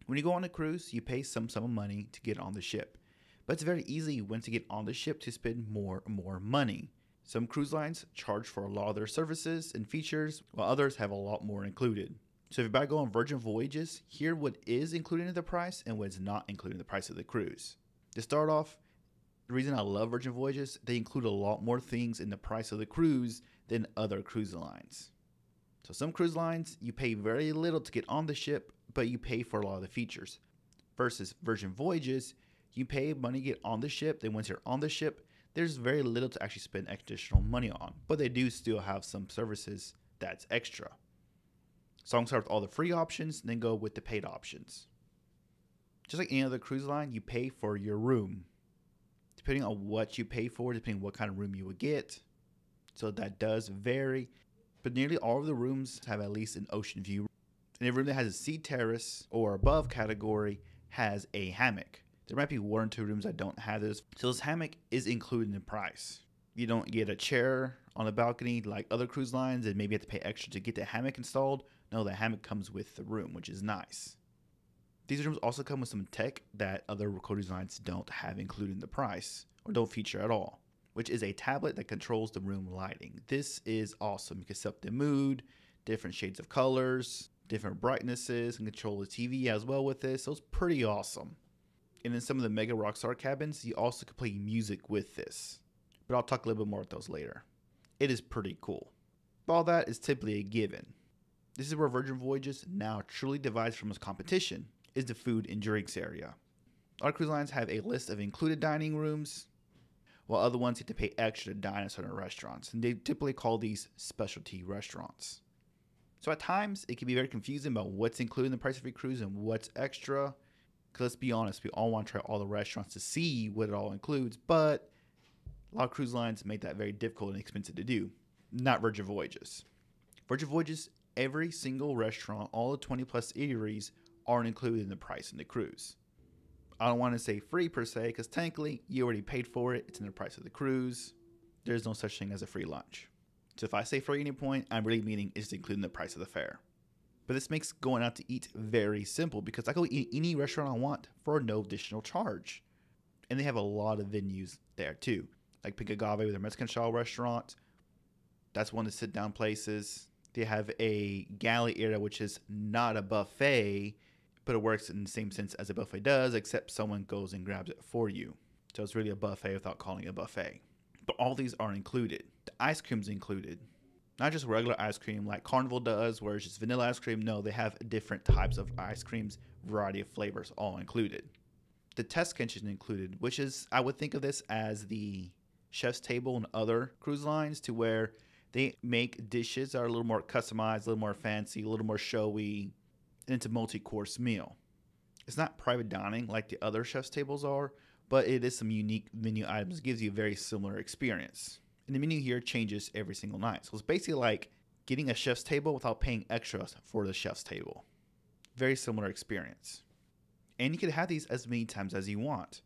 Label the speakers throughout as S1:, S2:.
S1: When you go on a cruise, you pay some sum of money to get on the ship. But it's very easy once you get on the ship to spend more and more money. Some cruise lines charge for a lot of their services and features, while others have a lot more included. So if you're about to go on Virgin Voyages, hear what is included in the price and what is not included in the price of the cruise. To start off, the reason I love Virgin Voyages, they include a lot more things in the price of the cruise than other cruise lines. So some cruise lines, you pay very little to get on the ship, but you pay for a lot of the features. Versus Virgin Voyages, you pay money to get on the ship, then once you're on the ship, there's very little to actually spend additional money on. But they do still have some services that's extra. So I'm going to start with all the free options, then go with the paid options. Just like any other cruise line, you pay for your room. Depending on what you pay for, depending on what kind of room you would get. So that does vary. But nearly all of the rooms have at least an ocean view. And every room that has a sea terrace or above category has a hammock. There might be one or two rooms that don't have this. So this hammock is included in the price. You don't get a chair on the balcony like other cruise lines and maybe have to pay extra to get the hammock installed. No, the hammock comes with the room, which is nice. These rooms also come with some tech that other cruise lines don't have included in the price or don't feature at all, which is a tablet that controls the room lighting. This is awesome. You can set up the mood, different shades of colors, different brightnesses, and control the TV as well with this. So it's pretty awesome. And in some of the Mega Rockstar cabins, you also can play music with this. But I'll talk a little bit more about those later. It is pretty cool. But all that is typically a given. This is where Virgin Voyages now truly divides from its competition, is the food and drinks area. Our cruise lines have a list of included dining rooms, while other ones have to pay extra to dine at certain restaurants. And they typically call these specialty restaurants. So at times, it can be very confusing about what's included in the price of your cruise and what's extra. Because let's be honest, we all want to try all the restaurants to see what it all includes, but a lot of cruise lines make that very difficult and expensive to do. Not Virgin Voyages. Virgin Voyages, every single restaurant, all the 20 plus eateries aren't included in the price in the cruise. I don't want to say free per se, because technically you already paid for it. It's in the price of the cruise. There's no such thing as a free lunch. So if I say free at any point, I'm really meaning it's including the price of the fare. But this makes going out to eat very simple because I go eat any restaurant I want for no additional charge. And they have a lot of venues there too. Like Pink Agave with their Mexican style restaurant. That's one of the sit down places. They have a galley area, which is not a buffet, but it works in the same sense as a buffet does, except someone goes and grabs it for you. So it's really a buffet without calling it a buffet. But all these are included. The ice cream's included. Not just regular ice cream like Carnival does, where it's just vanilla ice cream. No, they have different types of ice creams, variety of flavors, all included. The test kitchen included, which is, I would think of this as the chef's table and other cruise lines, to where they make dishes that are a little more customized, a little more fancy, a little more showy, and it's a multi-course meal. It's not private dining like the other chef's tables are, but it is some unique menu items. It gives you a very similar experience. And the menu here changes every single night. So it's basically like getting a chef's table without paying extras for the chef's table. Very similar experience. And you can have these as many times as you want.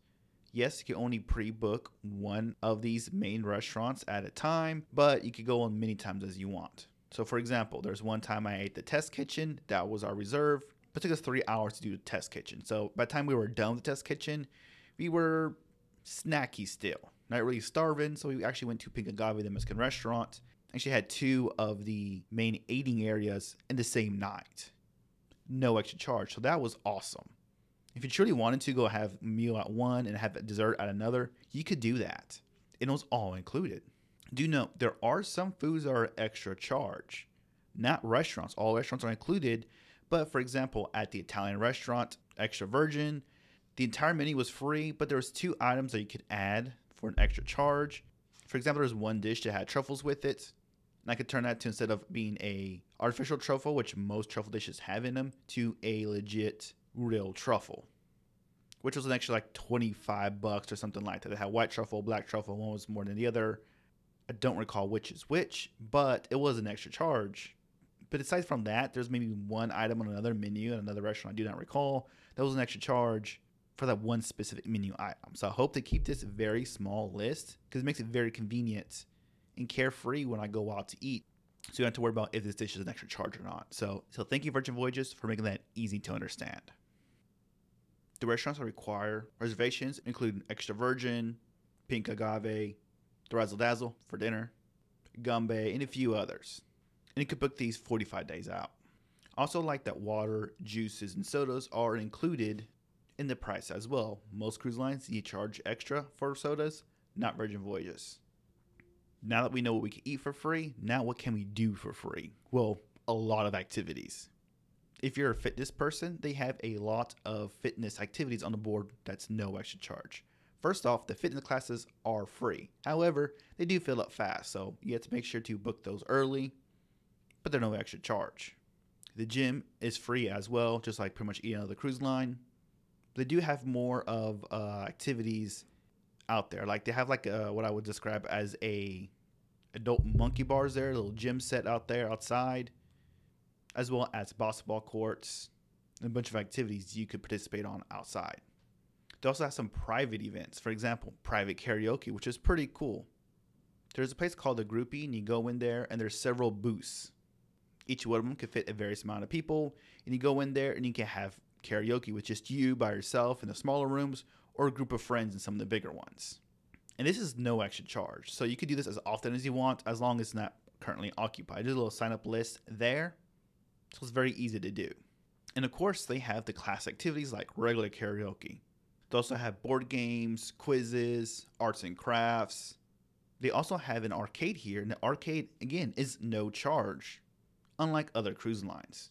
S1: Yes, you can only pre-book one of these main restaurants at a time, but you could go on many times as you want. So for example, there's one time I ate the test kitchen. That was our reserve. It took us 3 hours to do the test kitchen. So by the time we were done with the test kitchen, we were snacky still. Not really starving, so we actually went to Pink Agave, the Mexican restaurant. Actually had 2 of the main eating areas in the same night. No extra charge, so that was awesome. If you truly wanted to go have a meal at one and have a dessert at another, you could do that. It was all included. Do note, there are some foods that are extra charge. Not restaurants. All restaurants are included, but for example, at the Italian restaurant, extra virgin, the entire menu was free, but there was 2 items that you could add for an extra charge. For example, there's one dish that had truffles with it, and I could turn that to, instead of being a artificial truffle, which most truffle dishes have in them, to a legit real truffle, which was an extra like $25 or something like that. It had white truffle, black truffle, one was more than the other. I don't recall which is which, but it was an extra charge. But aside from that, there's maybe one item on another menu at another restaurant I do not recall that was an extra charge for that one specific menu item. So I hope to keep this very small list because it makes it very convenient and carefree when I go out to eat. So you don't have to worry about if this dish is an extra charge or not. So thank you, Virgin Voyages, for making that easy to understand. The restaurants that require reservations include Extra Virgin, Pink Agave, the Razzle Dazzle for dinner, Gumbe, and a few others. And you can book these 45 days out. Also, like that water, juices, and sodas are included in the price as well. Most cruise lines, you charge extra for sodas, not Virgin Voyages. Now that we know what we can eat for free, now what can we do for free? Well, a lot of activities. If you're a fitness person, they have a lot of fitness activities on the board that's no extra charge. First off, the fitness classes are free. However, they do fill up fast, so you have to make sure to book those early, but they're no extra charge. The gym is free as well, just like pretty much any other cruise line. They do have more of activities out there. Like they have like what I would describe as a adult monkey bars there, a little gym set out there outside, as well as basketball courts and a bunch of activities you could participate on outside. They also have some private events. For example, private karaoke, which is pretty cool. There's a place called the Groupie, and you go in there, and there's several booths. Each one of them can fit a various amount of people, and you go in there, and you can have karaoke with just you by yourself in the smaller rooms, or a group of friends in some of the bigger ones. And this is no extra charge, so you can do this as often as you want, as long as it's not currently occupied. There's a little sign-up list there, so it's very easy to do. And of course, they have the class activities like regular karaoke. They also have board games, quizzes, arts and crafts. They also have an arcade here, and the arcade, again, is no charge, unlike other cruise lines.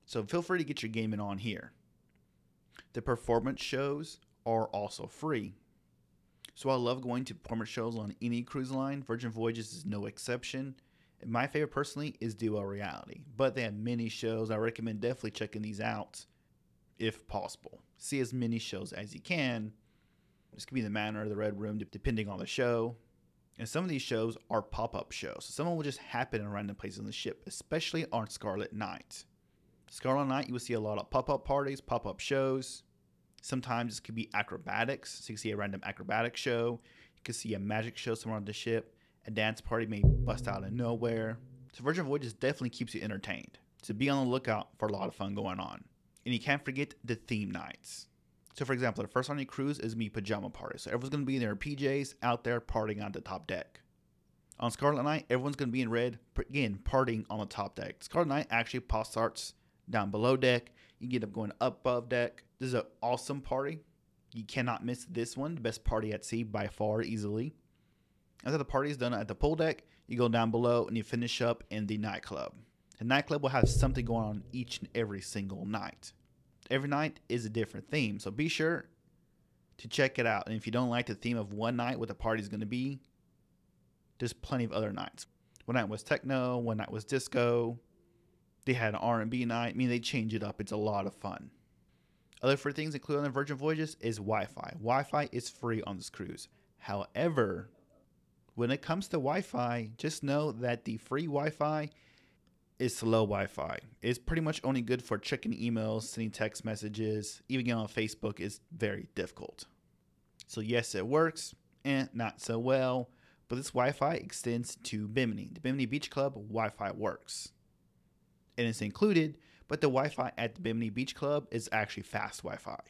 S1: So feel free to get your gaming on here. The performance shows are also free. So I love going to performance shows on any cruise line. Virgin Voyages is no exception. And my favorite personally is Duo Reality, but they have many shows. I recommend definitely checking these out if possible. See as many shows as you can. This could be the Manor or the Red Room, depending on the show. And some of these shows are pop-up shows. So some will just happen in random places on the ship, especially on Scarlet Night. Scarlet Night, you will see a lot of pop-up parties, pop-up shows. Sometimes this could be acrobatics. So you can see a random acrobatic show. You can see a magic show somewhere on the ship. A dance party may bust out of nowhere. So Virgin Voyages definitely keeps you entertained. So be on the lookout for a lot of fun going on. And you can't forget the theme nights. So for example, the first on your cruise is me pajama party. So everyone's going to be in their PJs out there partying on the top deck. On Scarlet Night, everyone's going to be in red, again, partying on the top deck. Scarlet Night actually starts down below deck. You get up going up above deck. This is an awesome party. You cannot miss this one. The best party at sea by far, easily. After the party is done at the pool deck, you go down below and you finish up in the nightclub. The nightclub will have something going on each and every single night. Every night is a different theme, so be sure to check it out. And if you don't like the theme of one night, what the party is going to be, there's plenty of other nights. One night was techno, one night was disco. They had an R&B night. I mean, they change it up. It's a lot of fun. Other free things included on the Virgin Voyages is Wi-Fi. Wi-Fi is free on this cruise. However, when it comes to Wi-Fi, just know that the free Wi-Fi is slow Wi-Fi. It's pretty much only good for checking emails, sending text messages, even getting on Facebook is very difficult. So yes, it works, and not so well, but this Wi-Fi extends to Bimini. The Bimini Beach Club Wi-Fi works. And it's included, but the Wi-Fi at the Bimini Beach Club is actually fast Wi-Fi,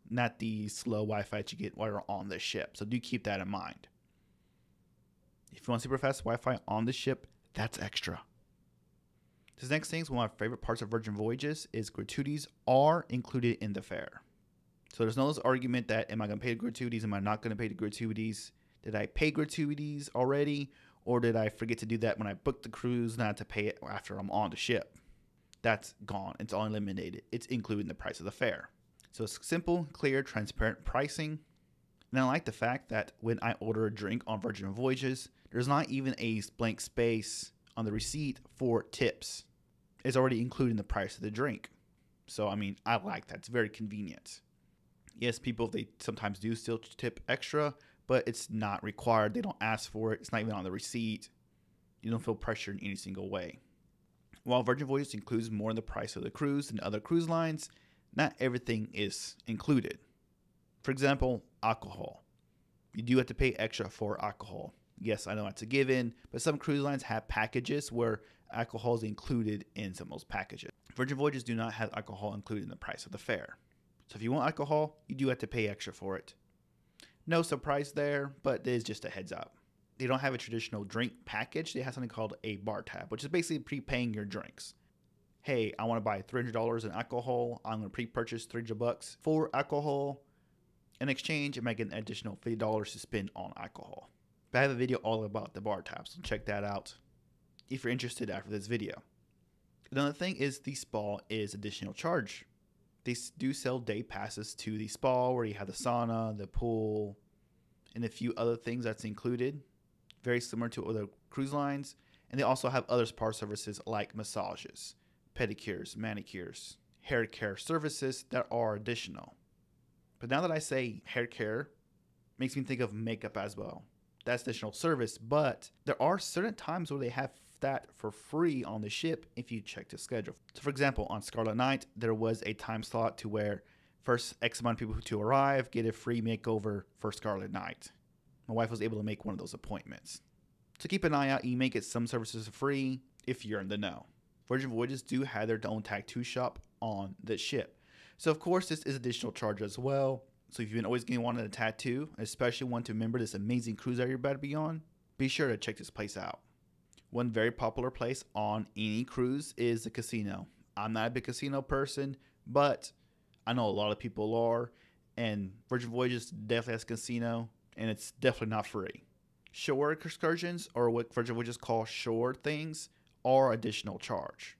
S1: not the slow Wi-Fi that you get while you're on the ship. So do keep that in mind. If you want super fast Wi-Fi on the ship, that's extra. This next thing is one of my favorite parts of Virgin Voyages is gratuities are included in the fare. So there's no argument that am I going to pay the gratuities? Am I not going to pay the gratuities? Did I pay gratuities already? Or did I forget to do that when I booked the cruise, not to pay it after I'm on the ship? That's gone. It's all eliminated. It's included in the price of the fare. So it's simple, clear, transparent pricing. And I like the fact that when I order a drink on Virgin Voyages, there's not even a blank space on the receipt for tips. It's already included in the price of the drink. So, I mean, I like that. It's very convenient. Yes, people, they sometimes do still tip extra, but it's not required. They don't ask for it. It's not even on the receipt. You don't feel pressured in any single way. While Virgin Voyages includes more in the price of the cruise than other cruise lines, not everything is included. For example, alcohol. You do have to pay extra for alcohol. Yes, I know that's a given, but some cruise lines have packages where alcohol is included in some of those packages. Virgin Voyages do not have alcohol included in the price of the fare. So if you want alcohol, you do have to pay extra for it. No surprise there, but it is just a heads up. They don't have a traditional drink package. They have something called a bar tab, which is basically prepaying your drinks. Hey, I want to buy $300 in alcohol. I'm going to pre-purchase $300 for alcohol. In exchange, I might get an additional $50 to spend on alcohol. But I have a video all about the bar tab, so check that out if you're interested after this video. Another thing is the spa is additional charge. They do sell day passes to the spa where you have the sauna, the pool, and a few other things that's included. Very similar to other cruise lines. And they also have other spa services like massages, pedicures, manicures, hair care services that are additional. But now that I say hair care, makes me think of makeup as well. That's additional service, but there are certain times where they have that for free on the ship if you check the schedule. So for example, on Scarlet Night, there was a time slot to where first X amount of people to arrive get a free makeover for Scarlet Night. My wife was able to make one of those appointments. So keep an eye out. You may get some services free if you're in the know. Virgin Voyages do have their own tattoo shop on the ship. So of course, this is additional charge as well. So if you've been always wanting a tattoo, especially want to remember this amazing cruise that you're about to be on, be sure to check this place out. One very popular place on any cruise is the casino. I'm not a big casino person, but I know a lot of people are. And Virgin Voyages definitely has a casino, and it's definitely not free. Shore excursions, or what Virgin Voyages call shore things, are additional charge.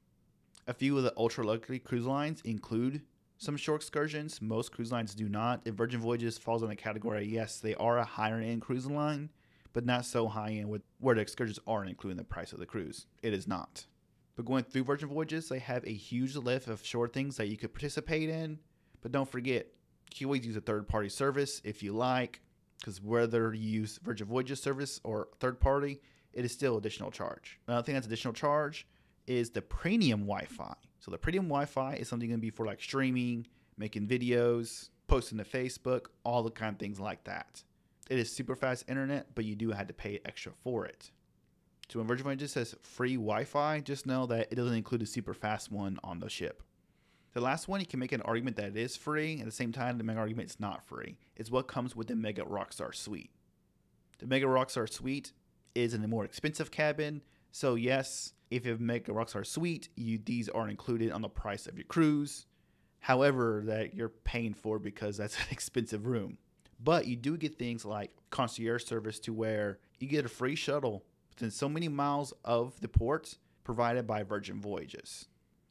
S1: A few of the ultra luxury cruise lines include some shore excursions. Most cruise lines do not. If Virgin Voyages falls in the category, yes, they are a higher end cruise line, but not so high end with where the excursions aren't including the price of the cruise. It is not. But going through Virgin Voyages, they have a huge list of shore things that you could participate in. But don't forget, you can always use a third party service if you like, because whether you use Virgin Voyages service or third party, it is still additional charge. Another thing that's additional charge is the premium Wi-Fi. So the premium Wi-Fi is something going to be for like streaming, making videos, posting to Facebook, all the kind of things like that. It is super fast internet, but you do have to pay extra for it. So when Virgin Voyages says free Wi-Fi, just know that it doesn't include a super fast one on the ship. The last one, you can make an argument that it is free. At the same time, the mega argument it's not free. It's what comes with the Mega Rockstar Suite. The Mega Rockstar Suite is in a more expensive cabin. So yes, if you have Mega Rockstar Suite, these are included on the price of your cruise. However, that you're paying for because that's an expensive room. But you do get things like concierge service to where you get a free shuttle within so many miles of the port provided by Virgin Voyages.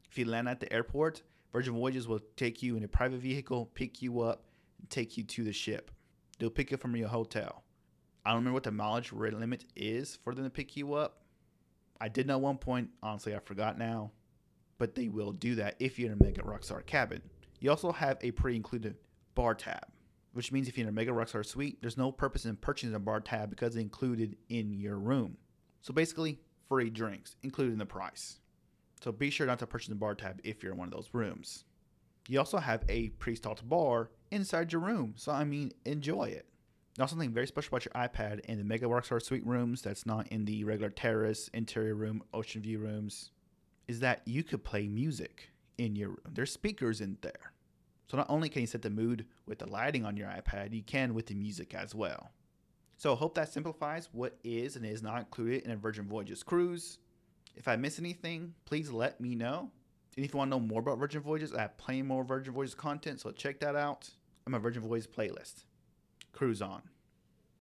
S1: If you land at the airport, Virgin Voyages will take you in a private vehicle, pick you up, and take you to the ship. They'll pick you up from your hotel. I don't remember what the mileage rate limit is for them to pick you up. I did know at one point. Honestly, I forgot now. But they will do that if you're in a Mega Rockstar cabin. You also have a pre-included bar tab, which means if you're in a Mega Rockstar Suite, there's no purpose in purchasing a bar tab because it's included in your room. So basically, free drinks included in the price. So be sure not to purchase the bar tab if you're in one of those rooms. You also have a pre-installed bar inside your room. So, enjoy it. Now, something very special about your iPad in the Mega Rockstar Suite rooms that's not in the regular terrace, interior room, ocean view rooms, is that you could play music in your room. There's speakers in there. So not only can you set the mood with the lighting on your iPad, you can with the music as well. So I hope that simplifies what is and is not included in a Virgin Voyages cruise. If I miss anything, please let me know. And if you want to know more about Virgin Voyages, I have plenty more Virgin Voyages content, so check that out on my Virgin Voyages playlist. Cruise on.